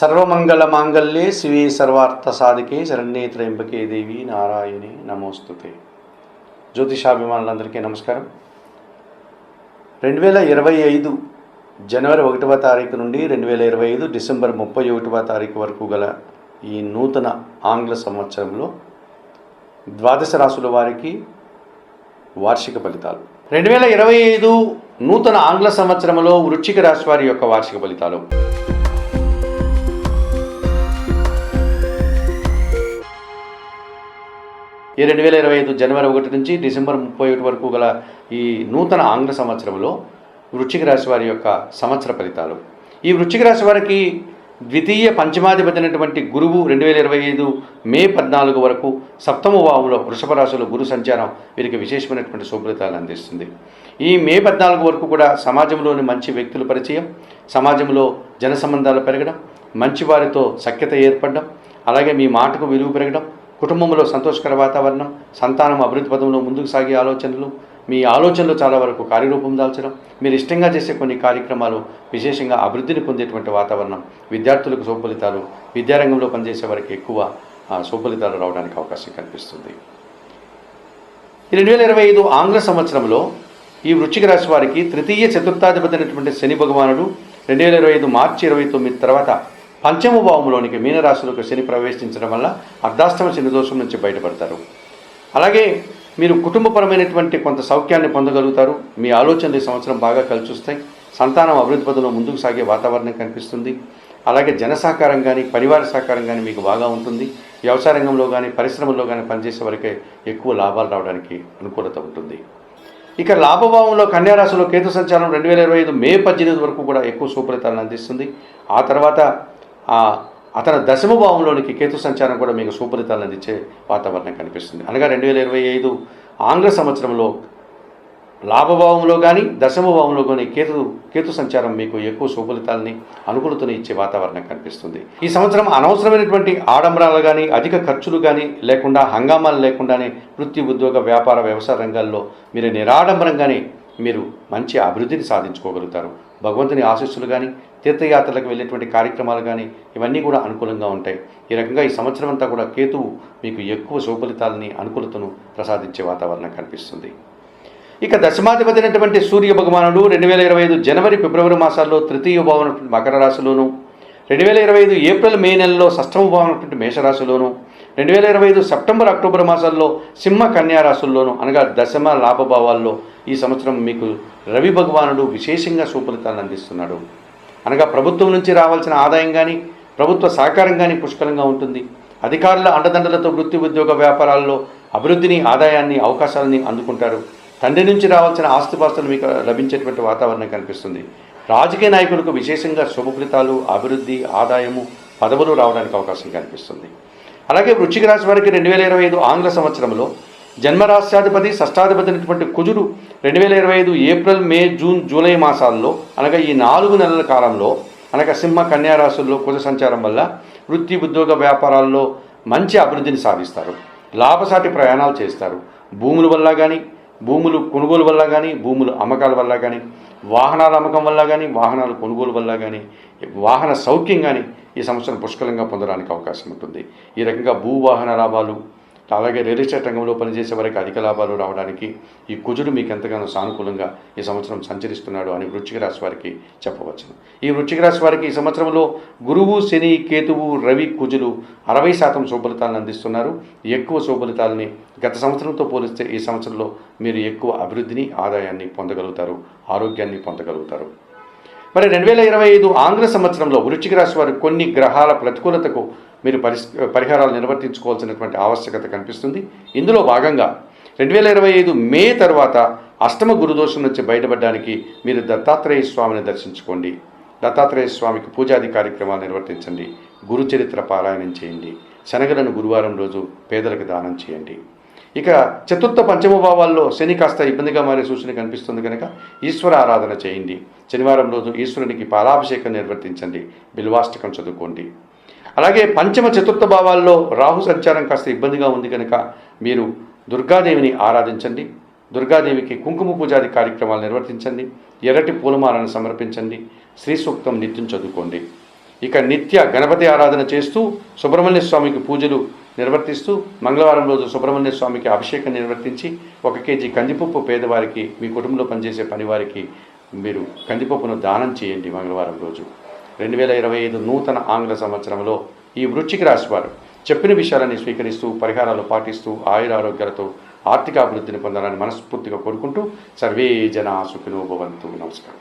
సర్వమంగళమాంగళ్యే శివే సర్వార్థసాధికే శరణ్యే త్రయంబకే దేవి నారాయణి నమోస్తుతే. జ్యోతిషాభిమానులందరికీ నమస్కారం. 2025 జనవరి 1వ తారీఖు నుండి 2025 డిసెంబర్ 31వ తారీఖు వరకు గల ఈ నూతన ఆంగ్ల సంవత్సరంలో ద్వాదశ రాశుల వారికి వార్షిక ఫలితాలు. 2025 నూతన ఆంగ్ల సంవత్సరంలో వృశ్చిక రాశి వారి యొక్క వార్షిక ఫలితాలు. ఈ 2025 జనవరి 1 నుంచి డిసెంబర్ 31 వరకు గల ఈ నూతన ఆంగ్ల సంవత్సరంలో వృశ్చిక రాశి వారి యొక్క సంవత్సర ఫలితాలు. ఈ వృశ్చిక రాశి వారికి ద్వితీయ పంచమాధిపతి అయినటువంటి గురువు 2025 మే 14 వరకు సప్తమ భావంలో వృషభ రాశిలో గురు సంచారం వీరికి విశేషమైనటువంటి శుభఫలితాలను అందిస్తుంది. ఈ మే 14 వరకు కూడా సమాజంలోని మంచి వ్యక్తుల పరిచయం, సమాజంలో జన సంబంధాలు పెరగడం, మంచి వారితో సఖ్యత ఏర్పడడం, అలాగే మీ మాటకు విలువ పెరగడం, కుటుంబంలో సంతోషకర వాతావరణం, సంతానం అభివృద్ధి పదంలో ముందుకు సాగే ఆలోచనలు, మీ ఆలోచనలు చాలా వరకు కార్యరూపం దాల్చడం, మీరు ఇష్టంగా చేసే కొన్ని కార్యక్రమాలు విశేషంగా అభివృద్ధిని పొందేటువంటి వాతావరణం, విద్యార్థులకు శుభఫలితాలు, విద్యారంగంలో పనిచేసే వారికి ఎక్కువ శుభఫలితాలు రావడానికి అవకాశం కనిపిస్తుంది. ఈ 2025 ఆంగ్ల సంవత్సరంలో ఈ వృశ్చిక రాశి వారికి తృతీయ చతుర్థాధిపతి అయినటువంటి శని భగవానుడు 2025 మార్చి 29 తర్వాత పంచమ భావంలోనికి మీనరాశిలోకి శని ప్రవేశించడం వల్ల అర్ధాష్టమ శని దోషం నుంచి బయటపడతారు. అలాగే మీరు కుటుంబపరమైనటువంటి కొంత సౌఖ్యాన్ని పొందగలుగుతారు. మీ ఆలోచనలు ఈ సంవత్సరం బాగా కలిసి వస్తాయి. సంతానం అభివృద్ధి పదంలో ముందుకు సాగే వాతావరణం కనిపిస్తుంది. అలాగే జన సహకారం కానీ పరివార సహకారం కానీ మీకు బాగా ఉంటుంది. వ్యవసాయ రంగంలో కానీ పరిశ్రమల్లో కానీ పనిచేసే వరకే ఎక్కువ లాభాలు రావడానికి అనుకూలత ఉంటుంది. ఇక లాభభావంలో కన్యారాశిలో కేతు సంచారం 2025 మే 18 వరకు కూడా ఎక్కువ శుభఫలితాలను అందిస్తుంది. ఆ తర్వాత అతని దశమ భావంలోనికి కేతు సంచారం కూడా మీకు శుభఫలితాలను అందించే వాతావరణం కనిపిస్తుంది. అనగా 2025 ఆంగ్ల సంవత్సరంలో లాభభావంలో కానీ దశమ భావంలో కానీ కేతు సంచారం మీకు ఎక్కువ శుభఫలితాలని అనుకూలతను ఇచ్చే వాతావరణం కనిపిస్తుంది. ఈ సంవత్సరం అనవసరమైనటువంటి ఆడంబరాలు కానీ అధిక ఖర్చులు కానీ లేకుండా, హంగామాలు లేకుండానే వృత్తి, ఉద్యోగ, వ్యాపార, వ్యవసాయ రంగాల్లో మీరు నిరాడంబరంగానే మీరు మంచి అభివృద్ధిని సాధించుకోగలుగుతారు. భగవంతుని ఆశీస్సులు కానీ, తీర్థయాత్రలకు వెళ్ళేటువంటి కార్యక్రమాలు కానీ ఇవన్నీ కూడా అనుకూలంగా ఉంటాయి. ఈ రకంగా ఈ సంవత్సరం అంతా కూడా కేతువు మీకు ఎక్కువ శుభఫలితాలని, అనుకూలతను ప్రసాదించే వాతావరణం కనిపిస్తుంది. ఇక దశమాధిపతి అయినటువంటి సూర్య భగవానుడు 2025 జనవరి ఫిబ్రవరి మాసాల్లో తృతీయ భావం మకర రాశిలోను, 2025 ఏప్రిల్ మే నెలలో షష్ఠమ భావం మేషరాశిలోను, 2025 సెప్టెంబర్ అక్టోబర్ మాసాల్లో సింహ కన్యా రాశుల్లోను అనగా దశమ లాభభావాల్లో ఈ సంవత్సరం మీకు రవి భగవానుడు విశేషంగా శుభఫలితాలను అందిస్తున్నాడు. అనగా ప్రభుత్వం నుంచి రావాల్సిన ఆదాయం కానీ, ప్రభుత్వ సహకారం కానీ పుష్కలంగా ఉంటుంది. అధికారుల అండదండలతో వృత్తి, ఉద్యోగ, వ్యాపారాల్లో అభివృద్ధిని, ఆదాయాన్ని, అవకాశాలని అందుకుంటారు. తండ్రి నుంచి రావాల్సిన ఆస్తిపాస్తులు మీకు లభించేటువంటి వాతావరణం కనిపిస్తుంది. రాజకీయ నాయకులకు విశేషంగా శుభఫలితాలు, అభివృద్ధి, ఆదాయము, పదవులు రావడానికి అవకాశం కనిపిస్తుంది. అలాగే వృశ్చిక రాశి వారికి 2025 ఆంగ్ల సంవత్సరంలో జన్మరాశ్యాధిపతి షష్టాధిపతి అయినటువంటి కుజుడు 2025 ఏప్రిల్ మే జూన్ జూలై మాసాల్లో అనగా ఈ 4 నెలల కాలంలో అనగా సింహ కన్యా రాశుల్లో కుజ సంచారం వల్ల వృత్తి, ఉద్యోగ, వ్యాపారాల్లో మంచి అభివృద్ధిని సాధిస్తారు. లాభసాటి ప్రయాణాలు చేస్తారు. భూముల వల్ల కానీ, భూములు కొనుగోలు వల్ల కానీ, భూముల అమ్మకాల వల్ల కానీ, వాహనాల అమ్మకం వల్ల కానీ, వాహనాల కొనుగోలు వల్ల కానీ, వాహన సౌఖ్యం కానీ ఈ సంవత్సరం పుష్కలంగా పొందడానికి అవకాశం ఉంటుంది. ఈ రకంగా భూవాహన లాభాలు, అలాగే రియల్ ఎస్టేట్ రంగంలో పనిచేసే వారికి అధిక లాభాలు రావడానికి ఈ కుజుడు మీకు ఎంతగానో సానుకూలంగా ఈ సంవత్సరం సంచరిస్తున్నాడు అని వృశ్చిక రాశి వారికి చెప్పవచ్చును. ఈ వృశ్చిక రాశి వారికి ఈ సంవత్సరంలో గురువు, శని, కేతువు, రవి, కుజులు 60% శుభఫలితాలను అందిస్తున్నారు. ఎక్కువ శుభఫలితాలని గత సంవత్సరంతో పోలిస్తే ఈ సంవత్సరంలో మీరు ఎక్కువ అభివృద్ధిని, ఆదాయాన్ని పొందగలుగుతారు, ఆరోగ్యాన్ని పొందగలుగుతారు. మరి 2025 ఆంగ్ల సంవత్సరంలో వృశ్చిక రాశి వారు కొన్ని గ్రహాల ప్రతికూలతకు మీరు పరిహారాలు నిర్వర్తించుకోవాల్సినటువంటి ఆవశ్యకత కనిపిస్తుంది. ఇందులో భాగంగా 2025 మే తర్వాత అష్టమ గురుదోషం నుంచి బయటపడడానికి మీరు దత్తాత్రేయ స్వామిని దర్శించుకోండి. దత్తాత్రేయ స్వామికి పూజాది కార్యక్రమాలు నిర్వర్తించండి. గురుచరిత్ర పారాయణం చేయండి. శనగలను గురువారం రోజు పేదలకు దానం చేయండి. ఇక చతుర్థ పంచమ భావాల్లో శని కాస్త ఇబ్బందిగా మారే సూచన కనిపిస్తుంది కనుక ఈశ్వర ఆరాధన చేయండి. శనివారం రోజు ఈశ్వరునికి పాలాభిషేకం నిర్వర్తించండి. బిల్వాష్టకం చదువుకోండి. అలాగే పంచమ చతుర్థ భావాల్లో రాహు సంచారం కాస్త ఇబ్బందిగా ఉంది కనుక మీరు దుర్గాదేవిని ఆరాధించండి. దుర్గాదేవికి కుంకుమ పూజాది కార్యక్రమాలు నిర్వర్తించండి. ఎర్రటి పూలమాలను సమర్పించండి. శ్రీ సూక్తం నిత్యం చదువుకోండి. ఇక నిత్య గణపతి ఆరాధన చేస్తూ సుబ్రహ్మణ్య స్వామికి పూజలు నిర్వర్తిస్తూ మంగళవారం రోజు సుబ్రహ్మణ్య స్వామికి అభిషేకం నిర్వర్తించి 1 కేజీ కందిపప్పు పేదవారికి, మీ కుటుంబంలో పనిచేసే పనివారికి మీరు కందిపప్పును దానం చేయండి. మంగళవారం రోజు 2025 నూతన ఆంగ్ల సంవత్సరంలో ఈ వృశ్చిక రాశి వారు చెప్పిన విషయాలని స్వీకరిస్తూ పరిహారాలు పాటిస్తూ ఆయురారోగ్యాలతో ఆర్థిక అభివృద్ధిని పొందాలని మనస్ఫూర్తిగా కోరుకుంటూ సర్వే జనా సుఖినో భవంతు. నమస్కారం.